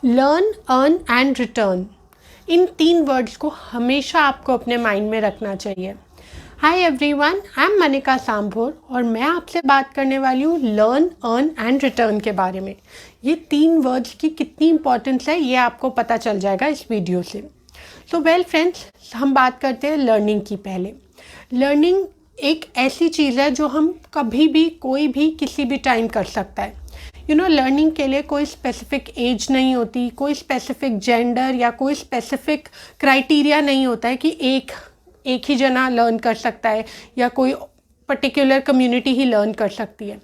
Learn, earn and return, in 3 words को हमेशा आपको अपने माइंड में रखना चाहिए। Hi everyone, I am Manika Sambhor और मैं आपसे बात करने वाली हूँ लर्न, अर्न एंड रिटर्न के बारे में। ये 3 वर्ड्स की कितनी इंपॉर्टेंस है ये आपको पता चल जाएगा इस वीडियो से। सो वेल फ्रेंड्स, हम बात करते हैं लर्निंग की। पहले लर्निंग एक ऐसी चीज़ है जो हम कभी भी, कोई भी, किसी भी टाइम कर सकता है। लर्निंग के लिए कोई स्पेसिफिक एज नहीं होती, कोई स्पेसिफिक जेंडर या कोई स्पेसिफिक क्राइटेरिया नहीं होता है कि एक ही जना लर्न कर सकता है या कोई पर्टिकुलर कम्युनिटी ही लर्न कर सकती है।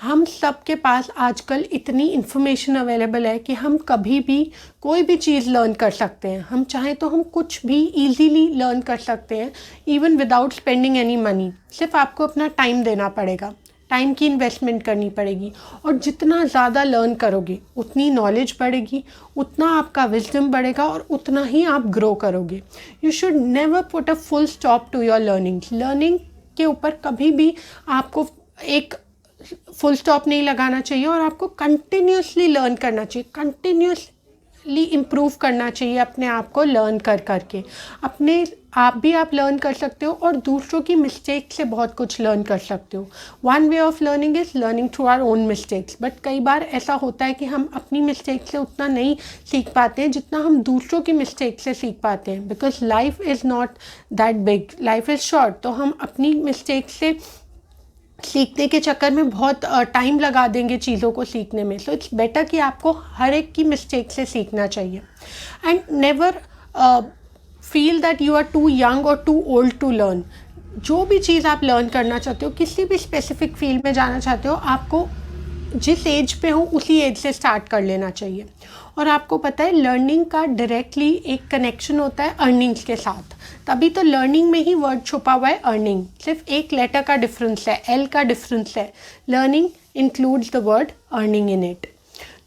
हम सब के पास आजकल इतनी इन्फॉर्मेशन अवेलेबल है कि हम कभी भी कोई भी चीज़ लर्न कर सकते हैं। हम चाहें तो हम कुछ भी इजीली लर्न कर सकते हैं, even without spending any money. सिर्फ आपको अपना टाइम देना पड़ेगा, टाइम की इन्वेस्टमेंट करनी पड़ेगी। और जितना ज़्यादा लर्न करोगे उतनी नॉलेज बढ़ेगी, उतना आपका विजडम बढ़ेगा और उतना ही आप ग्रो करोगे। You should never put a full stop to your learning. Learning के ऊपर कभी भी आपको एक फुल स्टॉप नहीं लगाना चाहिए और आपको कंटिन्यूसली लर्न करना चाहिए, कंटिन्यूसली इम्प्रूव करना चाहिए अपने आप को लर्न कर करके। आप लर्न कर सकते हो और दूसरों की मिस्टेक से बहुत कुछ लर्न कर सकते हो। One way of learning is learning through our own mistakes. But कई बार ऐसा होता है कि हम अपनी मिस्टेक से उतना नहीं सीख पाते हैं जितना हम दूसरों की मिस्टेक से सीख पाते हैं। Because life is not that big, life is short. तो हम अपनी मिस्टेक से सीखने के चक्कर में बहुत टाइम लगा देंगे चीज़ों को सीखने में। सो इट्स बेटर कि आपको हर एक की मिस्टेक से सीखना चाहिए। And never feel that you are too young और टू ओल्ड टू लर्न। जो भी चीज़ आप लर्न करना चाहते हो, किसी भी स्पेसिफिक फील्ड में जाना चाहते हो, आपको जिस एज पे हो उसी एज से स्टार्ट कर लेना चाहिए। और आपको पता है लर्निंग का डायरेक्टली एक कनेक्शन होता है अर्निंग्स के साथ। तभी तो लर्निंग में ही वर्ड छुपा हुआ है अर्निंग। सिर्फ एक लेटर का डिफरेंस है, एल का डिफरेंस है। Learning includes the word earning in it.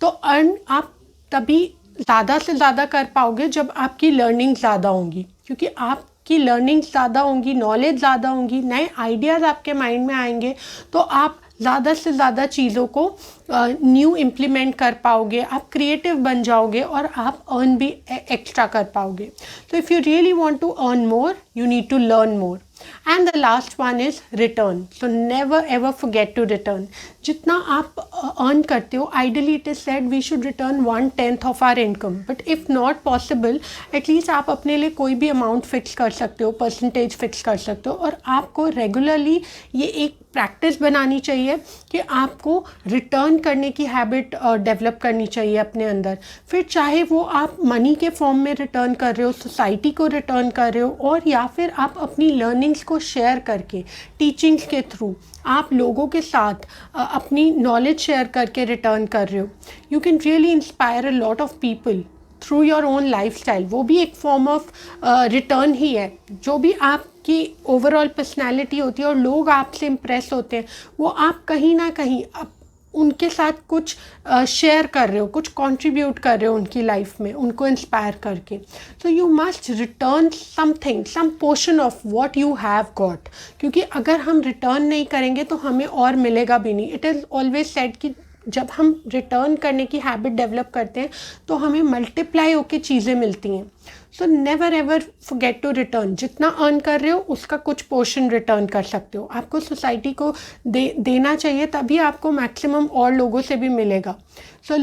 तो अर्न आप तभी ज़्यादा से ज़्यादा कर पाओगे जब आपकी लर्निंग ज़्यादा होंगी, क्योंकि आपकी लर्निंग ज़्यादा होंगी, नॉलेज ज़्यादा होंगी, नए आइडियाज़ आपके माइंड में आएंगे, तो आप ज़्यादा से ज़्यादा चीज़ों को न्यू इम्प्लीमेंट कर पाओगे, आप क्रिएटिव बन जाओगे और आप अर्न भी एक्स्ट्रा कर पाओगे। तो if you really want to earn more, you need to learn more. And the last one is return. So never ever forget to return. जितना आप earn करते हो, ideally it is said we should return 1/10 of our income. But if not possible, at least आप अपने लिए कोई भी amount fix कर सकते हो, percentage fix कर सकते हो। और आपको regularly ये एक प्रैक्टिस बनानी चाहिए कि आपको रिटर्न करने की हैबिट डेवलप करनी चाहिए अपने अंदर। फिर चाहे वो आप मनी के फॉर्म में रिटर्न कर रहे हो, सोसाइटी को रिटर्न कर रहे हो, और या फिर आप अपनी लर्निंग्स को शेयर करके, टीचिंग्स के थ्रू आप लोगों के साथ अपनी नॉलेज शेयर करके रिटर्न कर रहे हो। You can really inspire a lot of people through your own lifestyle. वो भी एक फॉर्म ऑफ रिटर्न ही है। जो भी आपकी ओवरऑल पर्सनैलिटी होती है और लोग आपसे इम्प्रेस होते हैं, वो आप कहीं ना कहीं उनके साथ कुछ शेयर कर रहे हो, कुछ कंट्रीब्यूट कर रहे हो उनकी लाइफ में, उनको इंस्पायर करके। So you must return something, some portion of what you have got. क्योंकि अगर हम रिटर्न नहीं करेंगे तो हमें और मिलेगा भी नहीं। इट इज़ ऑलवेज सेड कि जब हम रिटर्न करने की हैबिट डेवलप करते हैं तो हमें मल्टीप्लाई होकर चीज़ें मिलती हैं। So never ever forget to return. जितना अर्न कर रहे हो उसका कुछ पोर्शन रिटर्न कर सकते हो। आपको सोसाइटी को देना चाहिए, तभी आपको मैक्सिमम और लोगों से भी मिलेगा। So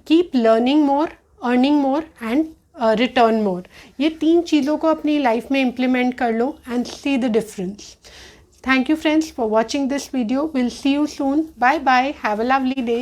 keep learning more, earning more and return more. ये 3 चीज़ों को अपनी लाइफ में इम्प्लीमेंट कर लो and see the difference. Thank you friends for watching this video. We'll see you soon. Bye bye. Have a lovely day.